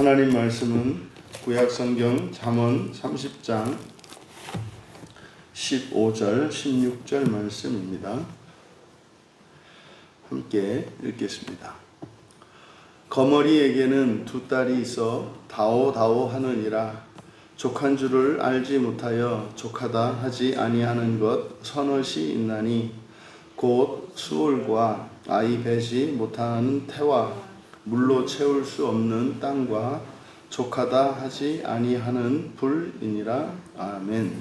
하나님 말씀은 구약성경 잠언 30장 15절 16절 말씀입니다. 함께 읽겠습니다. 거머리에게는 두 딸이 있어 다오다오 하느니라. 족한 줄을 알지 못하여 족하다 하지 아니하는 것 서넛이 있나니 곧 수월과 아이 배지 못하는 태와 물로 채울 수 없는 땅과 족하다 하지 아니하는 불이니라. 아멘.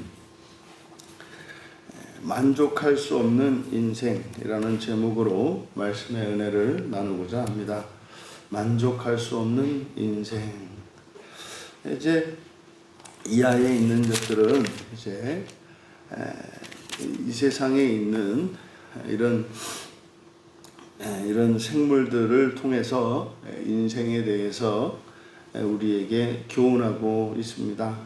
만족할 수 없는 인생이라는 제목으로 말씀의 은혜를 나누고자 합니다. 만족할 수 없는 인생. 이제 이하에 있는 것들은 이제 이 세상에 있는 이런 생물들을 통해서 인생에 대해서 우리에게 교훈하고 있습니다.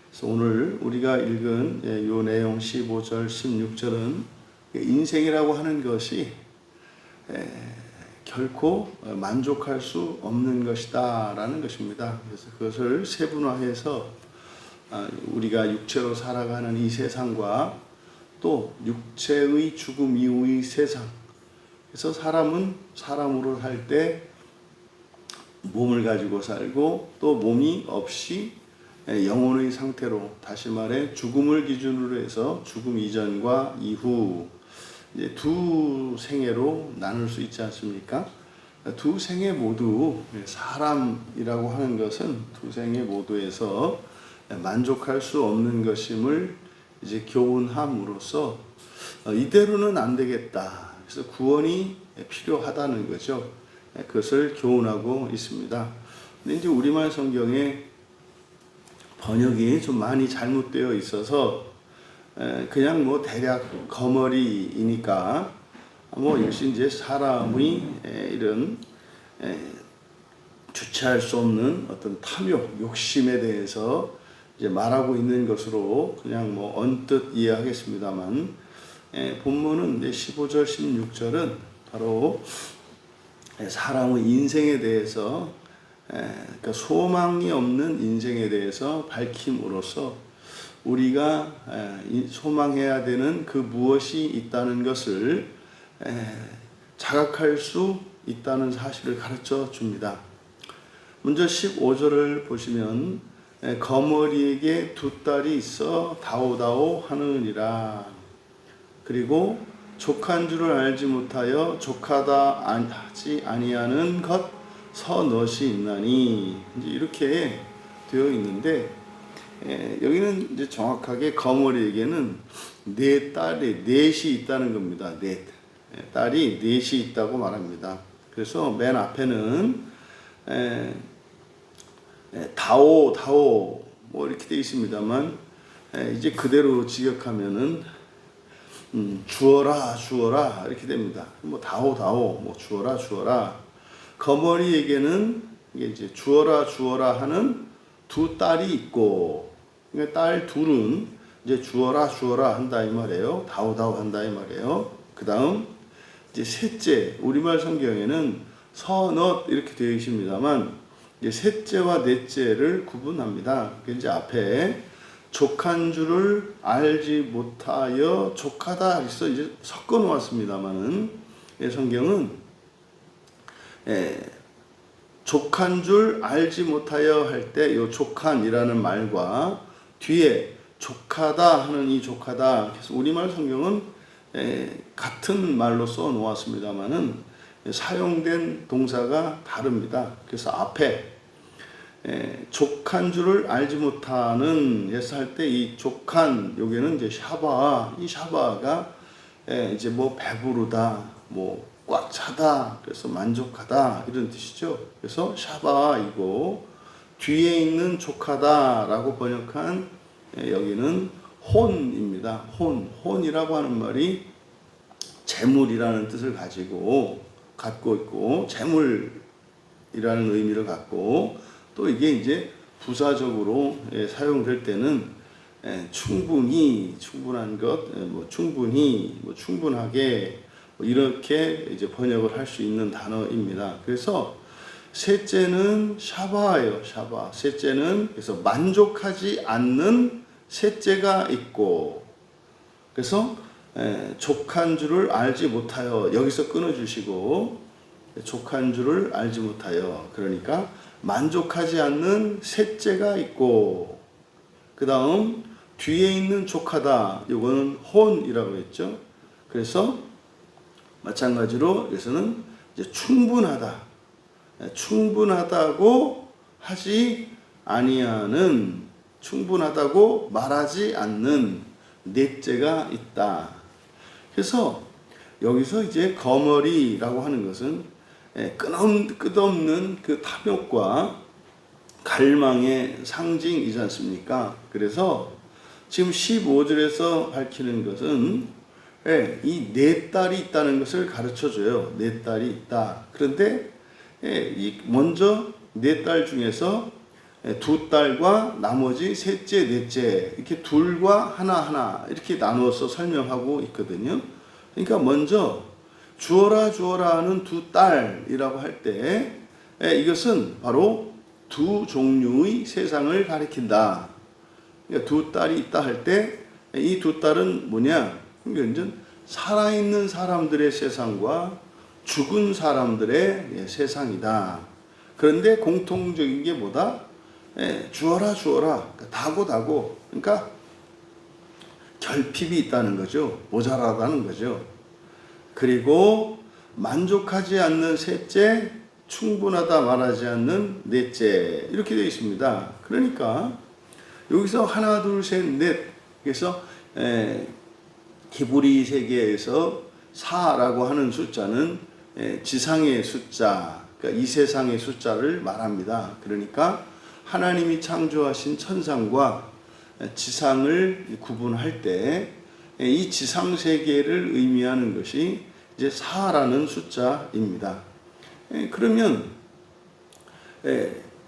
그래서 오늘 우리가 읽은 이 내용 15절, 16절은 인생이라고 하는 것이 결코 만족할 수 없는 것이다 라는 것입니다. 그래서 그것을 세분화해서 우리가 육체로 살아가는 이 세상과 또 육체의 죽음 이후의 세상, 그래서 사람은 사람으로 살 때 몸을 가지고 살고 또 몸이 없이 영혼의 상태로, 다시 말해 죽음을 기준으로 해서 죽음 이전과 이후 이제 두 생애로 나눌 수 있지 않습니까? 두 생애 모두 사람이라고 하는 것은 두 생애 모두에서 만족할 수 없는 것임을 이제 교훈함으로써 이대로는 안 되겠다. 그래서 구원이 필요하다는 거죠. 그것을 교훈하고 있습니다. 근데 이제 우리말 성경에 번역이 좀 많이 잘못되어 있어서 그냥 뭐 대략 거머리이니까 뭐 역시 이제 사람의 이런 주체할 수 없는 어떤 탐욕, 욕심에 대해서 이제 말하고 있는 것으로 그냥 뭐 언뜻 이해하겠습니다만, 본문은 15절, 16절은 바로 사람의 인생에 대해서, 그러니까 소망이 없는 인생에 대해서 밝힘으로써 우리가 소망해야 되는 그 무엇이 있다는 것을 자각할 수 있다는 사실을 가르쳐 줍니다. 먼저 15절을 보시면 거머리에게 두 딸이 있어 다오다오 하느니라. 그리고 족한 줄을 알지 못하여 족하다 하지 아니하는 것 서넛이 있나니, 이제 이렇게 되어 있는데, 여기는 이제 정확하게 거머리에게는 넷이 있다는 겁니다. 딸이 넷이 있다고 말합니다. 그래서 맨 앞에는 다오 뭐 이렇게 되어 있습니다만, 이제 그대로 직역하면은 주어라 이렇게 됩니다. 뭐 다오 뭐 주어라. 거머리에게는 이제 주어라 하는 두 딸이 있고, 그러니까 딸 둘은 이제 주어라 한다 이 말이에요. 다오 한다 이 말이에요. 그다음 이제 셋째, 우리말 성경에는 서넛 이렇게 되어 있습니다만, 이제 셋째와 넷째를 구분합니다. 이제 앞에 족한 줄을 알지 못하여 족하다 해서 이제 섞어 놓았습니다만은, 성경은 족한 줄 알지 못하여 할 때 이 족한이라는 말과 뒤에 족하다 하는 이 족하다, 그래서 우리말 성경은 같은 말로 써 놓았습니다만은 사용된 동사가 다릅니다. 그래서 앞에 족한 줄을 알지 못하는 예서 할 때 이 족한, 여기는 이제 샤바, 이 샤바가 이제 뭐 배부르다, 뭐 꽉 차다, 그래서 만족하다 이런 뜻이죠. 그래서 샤바이고, 뒤에 있는 족하다라고 번역한 여기는 혼입니다. 혼이라고 하는 말이 재물이라는 뜻을 갖고 있고, 재물이라는 의미를 갖고, 또 이게 이제 부사적으로 사용될 때는 충분한 것, 충분히, 충분하게 이렇게 이제 번역을 할 수 있는 단어입니다. 그래서 셋째는 샤바예요. 샤바. 셋째는 그래서 만족하지 않는 셋째가 있고, 그래서 족한 줄을 알지 못하여, 여기서 끊어주시고, 족한 줄을 알지 못하여, 그러니까 만족하지 않는 셋째가 있고, 그 다음 뒤에 있는 족하다, 이거는 혼이라고 했죠. 그래서 마찬가지로 여기서는 이제 충분하다고 하지 아니하는, 충분하다고 말하지 않는 넷째가 있다. 그래서 여기서 이제 거머리라고 하는 것은 끝없는 그 탐욕과 갈망의 상징이지 않습니까? 그래서 지금 15절에서 밝히는 것은 이 네 딸이 있다는 것을 가르쳐줘요. 네 딸이 있다. 그런데 먼저 네 딸 중에서 두 딸과 나머지 셋째, 넷째, 이렇게 둘과 하나 이렇게 나누어서 설명하고 있거든요. 그러니까 먼저 주어라 하는 두 딸이라고 할 때 이것은 바로 두 종류의 세상을 가리킨다. 그러니까 두 딸이 있다 할 때 이 두 딸은 뭐냐? 완전 살아있는 사람들의 세상과 죽은 사람들의 세상이다. 그런데 공통적인 게 뭐다? 주어라. 그러니까 다고. 그러니까 결핍이 있다는 거죠. 모자라다는 거죠. 그리고 만족하지 않는 셋째, 충분하다 말하지 않는 넷째, 이렇게 되어 있습니다. 그러니까 여기서 하나, 둘, 셋, 넷, 그래서 히브리 세계에서 4라고 하는 숫자는 지상의 숫자, 그러니까 이 세상의 숫자를 말합니다. 그러니까 하나님이 창조하신 천상과 지상을 구분할 때 이 지상 세계를 의미하는 것이 이제 4라는 숫자입니다. 그러면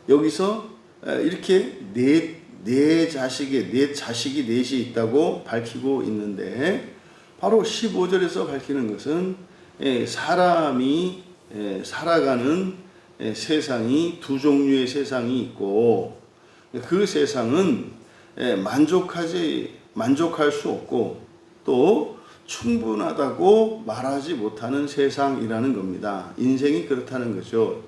여기서 이렇게 넷 자식이 넷이 있다고 밝히고 있는데, 바로 15절에서 밝히는 것은 사람이 살아가는 세상이 두 종류의 세상이 있고, 그 세상은 만족할 수 없고 또 충분하다고 말하지 못하는 세상이라는 겁니다. 인생이 그렇다는 거죠.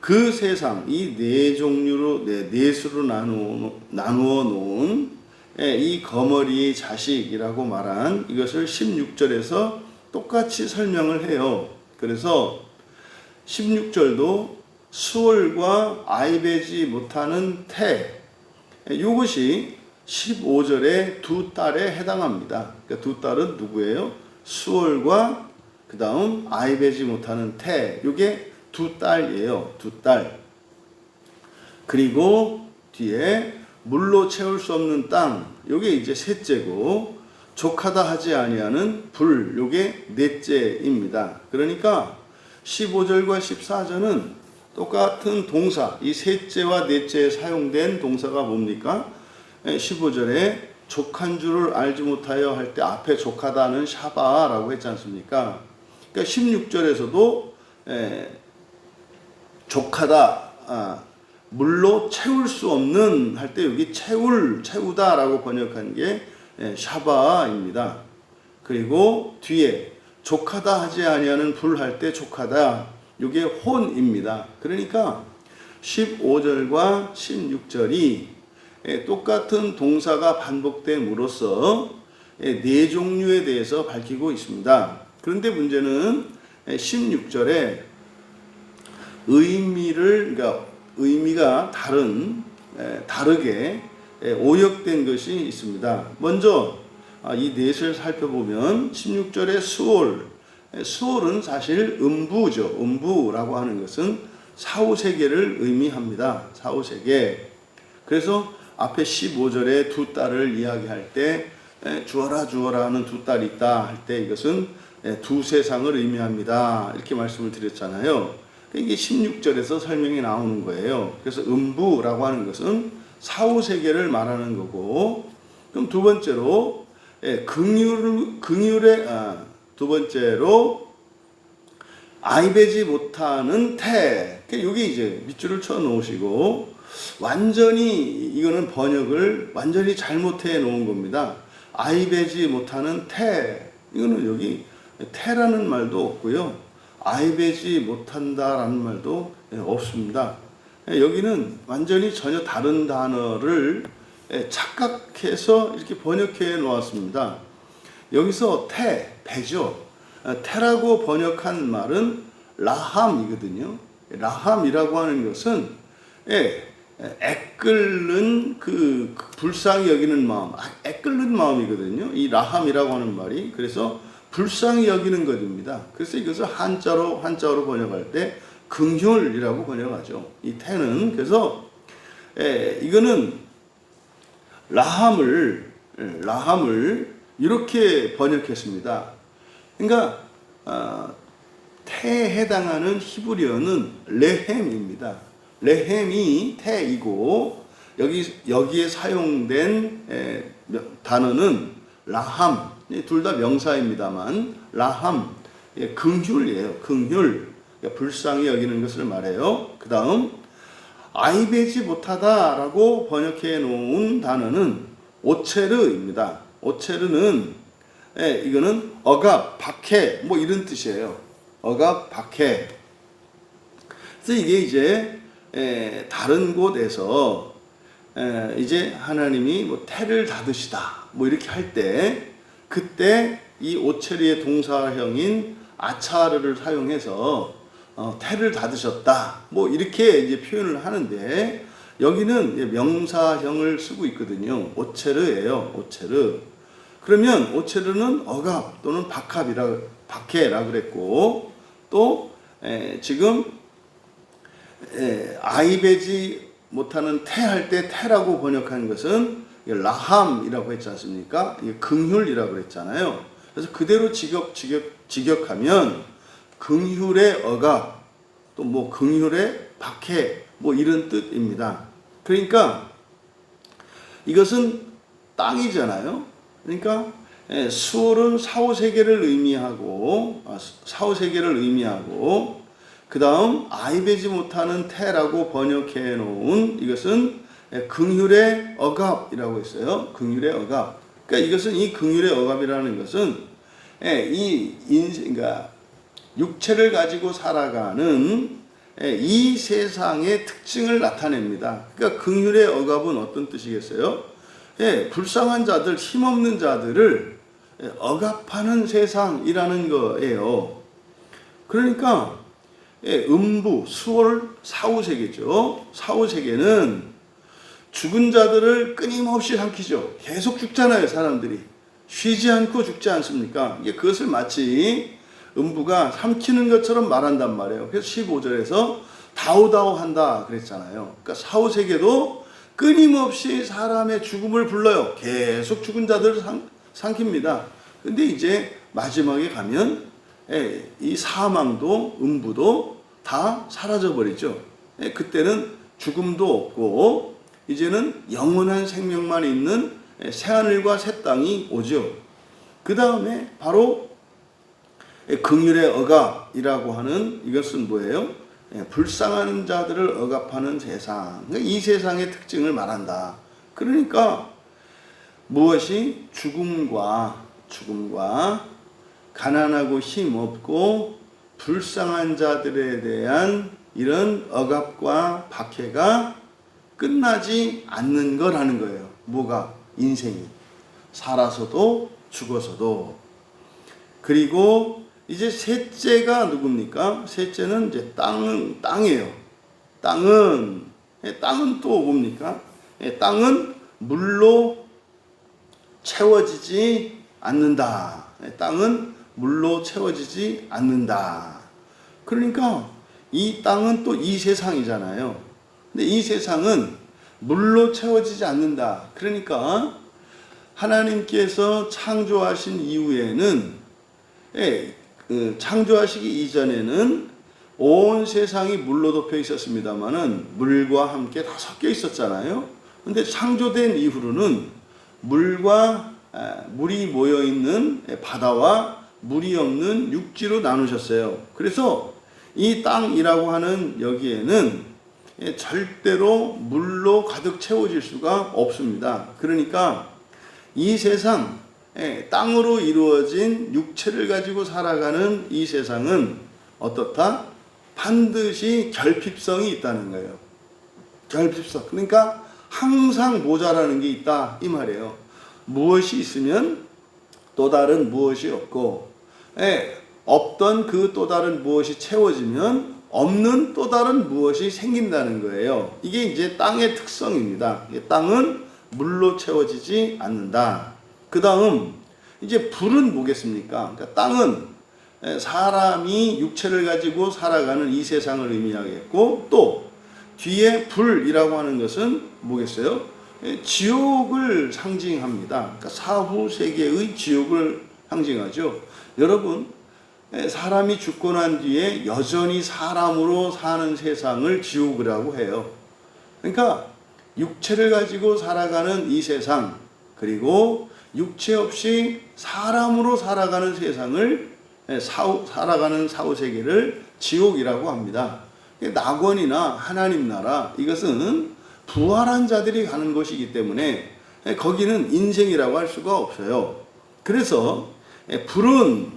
그 세상, 이 네 종류로, 넷으로 나누어 놓은 이 거머리의 자식이라고 말한 이것을 16절에서 똑같이 설명을 해요. 그래서 16절도 수월과 아이배지 못하는 태, 이것이 15절의 두 딸에 해당합니다. 그러니까 두 딸은 누구예요? 수월과 그 다음 아이배지 못하는 태, 이게 두 딸이에요. 두 딸. 그리고 뒤에 물로 채울 수 없는 땅, 이게 이제 셋째고, 족하다 하지 아니하는 불, 이게 넷째입니다. 그러니까 15절과 14절은 똑같은 동사, 이 셋째와 넷째에 사용된 동사가 뭡니까? 15절에 족한 줄을 알지 못하여 할 때 앞에 족하다는 샤바라고 했지 않습니까? 그러니까 16절에서도 족하다, 물로 채울 수 없는 할 때 여기 채우다라고 번역한 게 샤바입니다. 그리고 뒤에 족하다 하지 아니하는 불 할 때 족하다, 이게 혼입니다. 그러니까 15절과 16절이 똑같은 동사가 반복됨으로써 네 종류에 대해서 밝히고 있습니다. 그런데 문제는 16절에 의미가 다르게 오역된 것이 있습니다. 먼저 이 넷을 살펴보면 16절의 수월은 사실 음부죠. 음부라고 하는 것은 사후세계를 의미합니다. 사후세계. 그래서 앞에 15절에 두 딸을 이야기할 때 주어라 하는 두 딸이 있다 할 때 이것은 두 세상을 의미합니다. 이렇게 말씀을 드렸잖아요. 이게 16절에서 설명이 나오는 거예요. 그래서 음부라고 하는 것은 사후세계를 말하는 거고, 그럼 두 번째로 두 번째로 아이배지 못하는 태, 여기 이제 밑줄을 쳐 놓으시고, 완전히 이거는 번역을 완전히 잘못해 놓은 겁니다. 아이 배지 못하는 태, 이거는 여기 태라는 말도 없고요, 아이 배지 못한다라는 말도 없습니다. 여기는 완전히 전혀 다른 단어를 착각해서 이렇게 번역해 놓았습니다. 여기서 배죠. 태라고 번역한 말은 라함이거든요. 라함이라고 하는 것은 애끓는 그 불쌍히 여기는 마음, 애끓는 마음이거든요. 이 라함이라고 하는 말이. 그래서 불쌍히 여기는 것입니다. 그래서 이것을 한자로 번역할 때 긍휼이라고 번역하죠. 이 태는. 그래서 이거는 라함을 이렇게 번역했습니다. 그러니까 태에 해당하는 히브리어는 레헴입니다. 레헴이 태이고, 여기에 사용된 단어는 라함, 둘 다 명사입니다만 라함, 긍휼이에요. 긍휼, 그러니까 불쌍히 여기는 것을 말해요. 그 다음 아이 배지 못하다라고 번역해 놓은 단어는 오체르입니다. 오체르는 이거는 억압, 박해, 뭐 이런 뜻이에요. 억압, 박해. 그래서 이게 이제 다른 곳에서 이제 하나님이 뭐 태를 닫으시다 뭐 이렇게 할 때, 그때 이 오체르의 동사형인 아차르를 사용해서 태를 닫으셨다 뭐 이렇게 이제 표현을 하는데, 여기는 명사형을 쓰고 있거든요. 오체르예요. 오체르. 그러면 오체르는 억압 또는 박해라 그랬고, 또 지금 아이 배지 못하는 태 할 때 태라고 번역한 것은 라함이라고 했지 않습니까? 긍휼이라고 그랬잖아요. 그래서 그대로 직역하면 긍휼의 억압, 또 뭐 긍휼의 박해, 뭐 이런 뜻입니다. 그러니까 이것은 땅이잖아요. 그러니까 수월은 사후세계를 의미하고, 그 다음 아이 배지 못하는 태라고 번역해 놓은 이것은 긍휼의 억압이라고 했어요. 긍휼의 억압. 그러니까 이것은, 이 긍휼의 억압이라는 것은 그러니까 육체를 가지고 살아가는 이 세상의 특징을 나타냅니다. 그러니까 긍휼의 억압은 어떤 뜻이겠어요? 불쌍한 자들, 힘없는 자들을 억압하는 세상이라는 거예요. 그러니까 음부, 수월, 사후세계죠. 사후세계는 죽은 자들을 끊임없이 삼키죠. 계속 죽잖아요, 사람들이. 쉬지 않고 죽지 않습니까? 그것을 마치 음부가 삼키는 것처럼 말한단 말이에요. 그래서 15절에서 다오다오 한다 그랬잖아요. 그러니까 사후세계도 끊임없이 사람의 죽음을 불러요. 계속 죽은 자들을 삼킵니다. 근데 이제 마지막에 가면 이 사망도 음부도 다 사라져버리죠. 그때는 죽음도 없고 이제는 영원한 생명만 있는 새하늘과 새 땅이 오죠. 그 다음에 바로 긍휼의 억압이라고 하는 이것은 뭐예요? 불쌍한 자들을 억압하는 세상. 이 세상의 특징을 말한다. 그러니까 무엇이 죽음과 가난하고 힘없고 불쌍한 자들에 대한 이런 억압과 박해가 끝나지 않는 거라는 거예요. 뭐가? 인생이. 살아서도 죽어서도. 그리고 이제 셋째가 누굽니까? 셋째는 이제 땅이에요. 땅은 또 뭡니까? 땅은 물로 채워지지 않는다. 땅은 물로 채워지지 않는다. 그러니까 이 땅은 또 이 세상이잖아요. 근데 이 세상은 물로 채워지지 않는다. 그러니까 하나님께서 창조하신 이후에는, 창조하시기 이전에는 온 세상이 물로 덮여 있었습니다만은 물과 함께 다 섞여 있었잖아요. 근데 창조된 이후로는 물이 모여 있는 바다와 물이 없는 육지로 나누셨어요. 그래서 이 땅이라고 하는 여기에는 절대로 물로 가득 채워질 수가 없습니다. 그러니까 이 세상, 땅으로 이루어진 육체를 가지고 살아가는 이 세상은 어떻다? 반드시 결핍성이 있다는 거예요. 결핍성. 그러니까 항상 모자라는 게 있다 이 말이에요. 무엇이 있으면 또 다른 무엇이 없고, 없던 그 또 다른 무엇이 채워지면 없는 또 다른 무엇이 생긴다는 거예요. 이게 이제 땅의 특성입니다. 땅은 물로 채워지지 않는다. 그 다음 이제 불은 뭐겠습니까? 그러니까 땅은 사람이 육체를 가지고 살아가는 이 세상을 의미하겠고, 또 뒤에 불이라고 하는 것은 뭐겠어요? 지옥을 상징합니다. 그러니까 사후 세계의 지옥을 상징하죠. 여러분, 사람이 죽고 난 뒤에 여전히 사람으로 사는 세상을 지옥이라고 해요. 그러니까 육체를 가지고 살아가는 이 세상, 그리고 육체 없이 사람으로 살아가는 세상을 살아가는 사후세계를 지옥이라고 합니다. 낙원이나 하나님 나라, 이것은 부활한 자들이 가는 곳이기 때문에 거기는 인생이라고 할 수가 없어요. 그래서 불은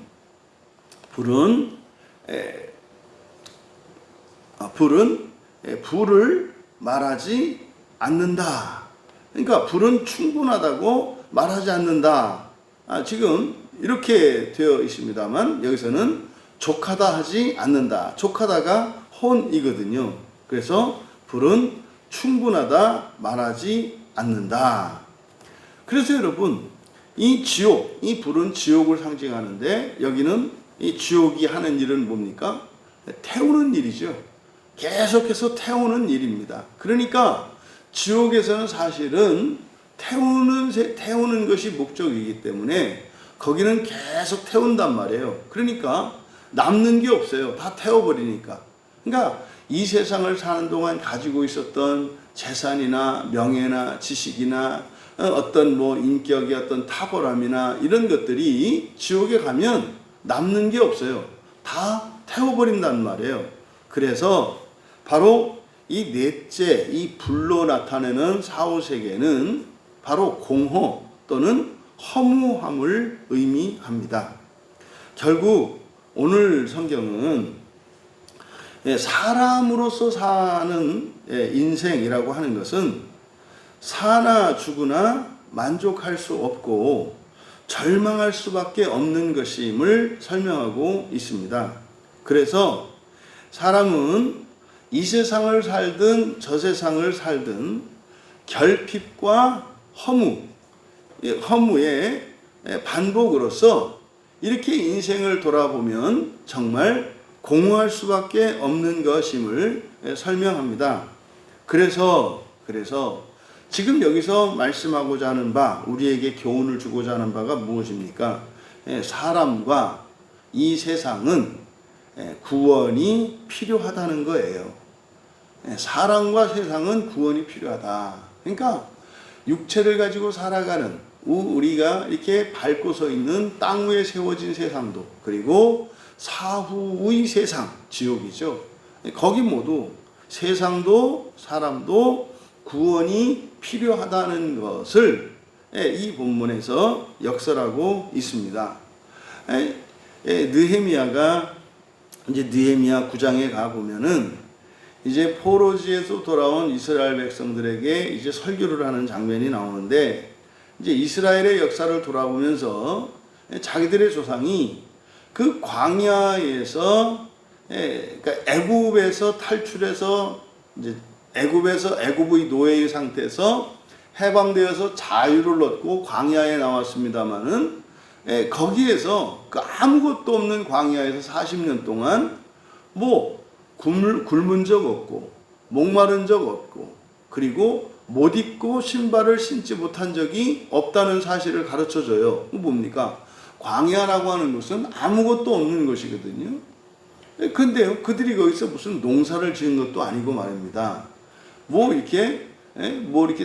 불을 말하지 않는다. 그러니까 불은 충분하다고 말하지 않는다. 지금 이렇게 되어 있습니다만 여기서는 족하다 하지 않는다. 족하다가 혼이거든요. 그래서 불은 충분하다 말하지 않는다. 그래서 여러분, 이 지옥, 이 불은 지옥을 상징하는데 여기는 이 지옥이 하는 일은 뭡니까? 태우는 일이죠. 계속해서 태우는 일입니다. 그러니까 지옥에서는 사실은 태우는 것이 목적이기 때문에 거기는 계속 태운단 말이에요. 그러니까 남는 게 없어요. 다 태워버리니까. 그러니까 이 세상을 사는 동안 가지고 있었던 재산이나 명예나 지식이나 어떤 인격의 어떤 탁월함이나 이런 것들이 지옥에 가면 남는 게 없어요. 다 태워버린단 말이에요. 그래서 바로 이 넷째, 이 불로 나타내는 사후세계는 바로 공허 또는 허무함을 의미합니다. 결국 오늘 성경은 사람으로서 사는 인생이라고 하는 것은 사나 죽으나 만족할 수 없고 절망할 수밖에 없는 것임을 설명하고 있습니다. 그래서 사람은 이 세상을 살든 저 세상을 살든 결핍과 허무의 반복으로서 이렇게 인생을 돌아보면 정말 공허할 수밖에 없는 것임을 설명합니다. 그래서 지금 여기서 말씀하고자 하는 바, 우리에게 교훈을 주고자 하는 바가 무엇입니까? 사람과 이 세상은 구원이 필요하다는 거예요. 사람과 세상은 구원이 필요하다. 그러니까 육체를 가지고 살아가는 우리가 이렇게 밟고 서 있는 땅 위에 세워진 세상도, 그리고 사후의 세상, 지옥이죠. 거기 모두 세상도 사람도 구원이 필요하다는 것을 이 본문에서 역설하고 있습니다. 느헤미야가 이제 느헤미야 9장에 가 보면은 이제 포로지에서 돌아온 이스라엘 백성들에게 이제 설교를 하는 장면이 나오는데, 이제 이스라엘의 역사를 돌아보면서 자기들의 조상이 그 광야에서, 그러니까 애굽에서 탈출해서 이제 애굽의 노예의 상태에서 해방되어서 자유를 얻고 광야에 나왔습니다마는, 거기에서 그 아무것도 없는 광야에서 40년 동안 굶은 적 없고 목마른 적 없고, 그리고 못 입고 신발을 신지 못한 적이 없다는 사실을 가르쳐줘요. 뭡니까? 광야라고 하는 것은 아무것도 없는 것이거든요. 근데요, 그들이 거기서 무슨 농사를 지은 것도 아니고 말입니다. 이렇게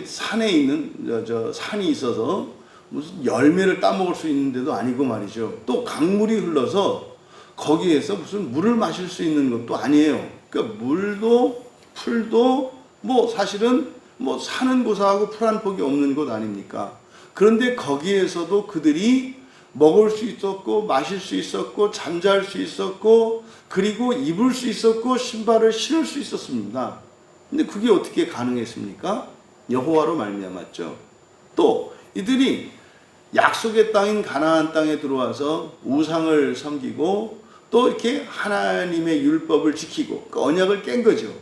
산에 있는 산이 있어서 무슨 열매를 따먹을 수 있는데도 아니고 말이죠. 또 강물이 흘러서 거기에서 무슨 물을 마실 수 있는 것도 아니에요. 그러니까 물도 풀도 뭐 사실은 뭐 사는 곳하고 풀 한 폭이 없는 곳 아닙니까? 그런데 거기에서도 그들이 먹을 수 있었고 마실 수 있었고 잠잘 수 있었고 그리고 입을 수 있었고 신발을 신을 수 있었습니다. 근데 그게 어떻게 가능했습니까? 여호와로 말미암았죠. 또 이들이 약속의 땅인 가나안 땅에 들어와서 우상을 섬기고 또 이렇게 하나님의 율법을 지키고 그 언약을 깬 거죠.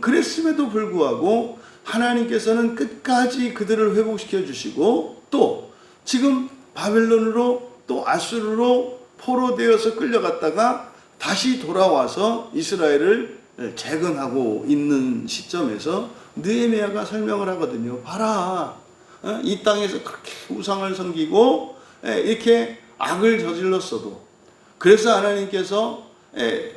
그랬음에도 불구하고 하나님께서는 끝까지 그들을 회복시켜 주시고 또 지금 바벨론으로 또 아수르로 포로되어서 끌려갔다가 다시 돌아와서 이스라엘을 재건하고 있는 시점에서 느헤미야가 설명을 하거든요. 봐라, 이 땅에서 그렇게 우상을 섬기고 이렇게 악을 저질렀어도 그래서 하나님께서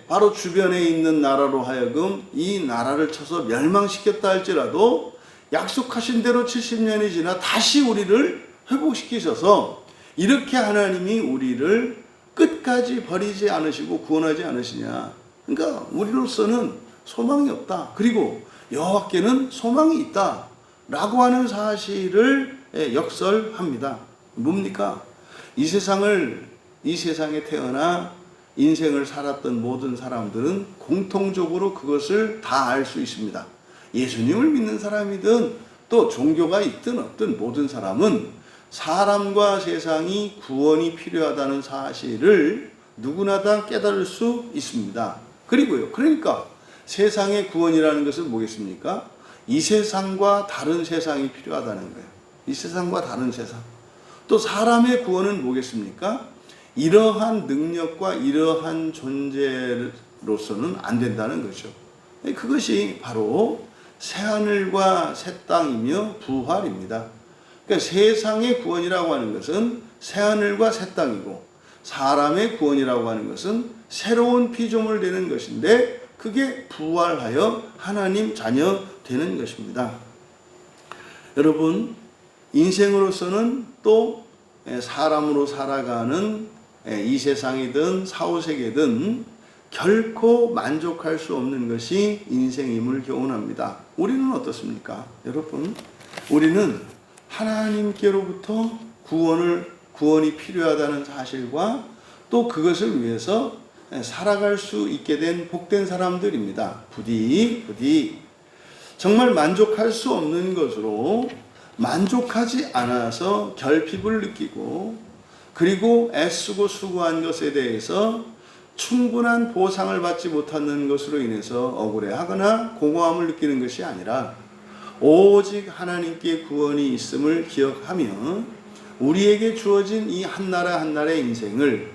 바로 주변에 있는 나라로 하여금 이 나라를 쳐서 멸망시켰다 할지라도 약속하신 대로 70년이 지나 다시 우리를 회복시키셔서 이렇게 하나님이 우리를 끝까지 버리지 않으시고 구원하지 않으시냐. 그러니까 우리로서는 소망이 없다. 그리고 여호와께는 소망이 있다. 라고 하는 사실을 역설합니다. 뭡니까? 이 세상에 태어나 인생을 살았던 모든 사람들은 공통적으로 그것을 다 알 수 있습니다. 예수님을 믿는 사람이든 또 종교가 있든 없든 모든 사람은 사람과 세상이 구원이 필요하다는 사실을 누구나 다 깨달을 수 있습니다. 그리고요, 그러니까 세상의 구원이라는 것은 뭐겠습니까? 이 세상과 다른 세상이 필요하다는 거예요. 이 세상과 다른 세상. 또 사람의 구원은 뭐겠습니까? 이러한 능력과 이러한 존재로서는 안 된다는 거죠. 그것이 바로 새하늘과 새 땅이며 부활입니다. 그러니까 세상의 구원이라고 하는 것은 새하늘과 새 땅이고 사람의 구원이라고 하는 것은 새로운 피조물 되는 것인데 그게 부활하여 하나님 자녀 되는 것입니다. 여러분, 인생으로서는 또 사람으로 살아가는 이 세상이든 사후세계든 결코 만족할 수 없는 것이 인생임을 교훈합니다. 우리는 어떻습니까? 여러분, 우리는 하나님께로부터 구원이 필요하다는 사실과 또 그것을 위해서 살아갈 수 있게 된 복된 사람들입니다. 부디 정말 만족할 수 없는 것으로 만족하지 않아서 결핍을 느끼고 그리고 애쓰고 수고한 것에 대해서 충분한 보상을 받지 못하는 것으로 인해서 억울해하거나 공허함을 느끼는 것이 아니라 오직 하나님께 구원이 있음을 기억하며 우리에게 주어진 이 한 나라 한 나라의 인생을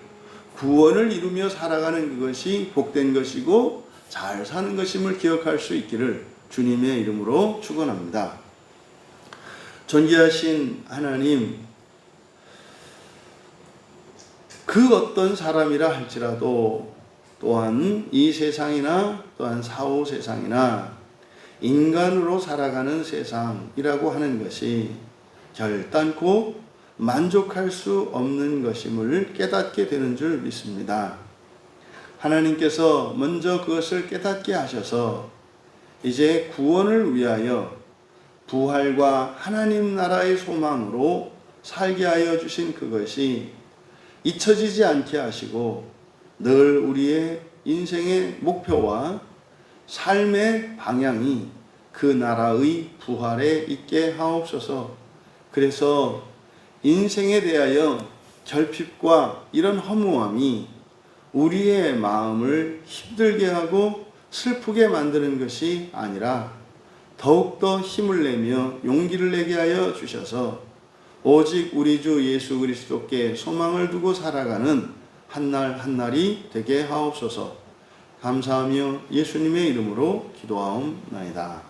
구원을 이루며 살아가는 그것이 복된 것이고 잘 사는 것임을 기억할 수 있기를 주님의 이름으로 축원합니다. 존귀하신 하나님, 그 어떤 사람이라 할지라도 또한 이 세상이나 또한 사후 세상이나 인간으로 살아가는 세상이라고 하는 것이 결단코 만족할 수 없는 것임을 깨닫게 되는 줄 믿습니다. 하나님께서 먼저 그것을 깨닫게 하셔서 이제 구원을 위하여 부활과 하나님 나라의 소망으로 살게 하여 주신 그것이 잊혀지지 않게 하시고 늘 우리의 인생의 목표와 삶의 방향이 그 나라의 부활에 있게 하옵소서. 그래서 인생에 대하여 결핍과 이런 허무함이 우리의 마음을 힘들게 하고 슬프게 만드는 것이 아니라 더욱더 힘을 내며 용기를 내게 하여 주셔서 오직 우리 주 예수 그리스도께 소망을 두고 살아가는 한날 한날이 되게 하옵소서. 감사하며 예수님의 이름으로 기도하옵나이다.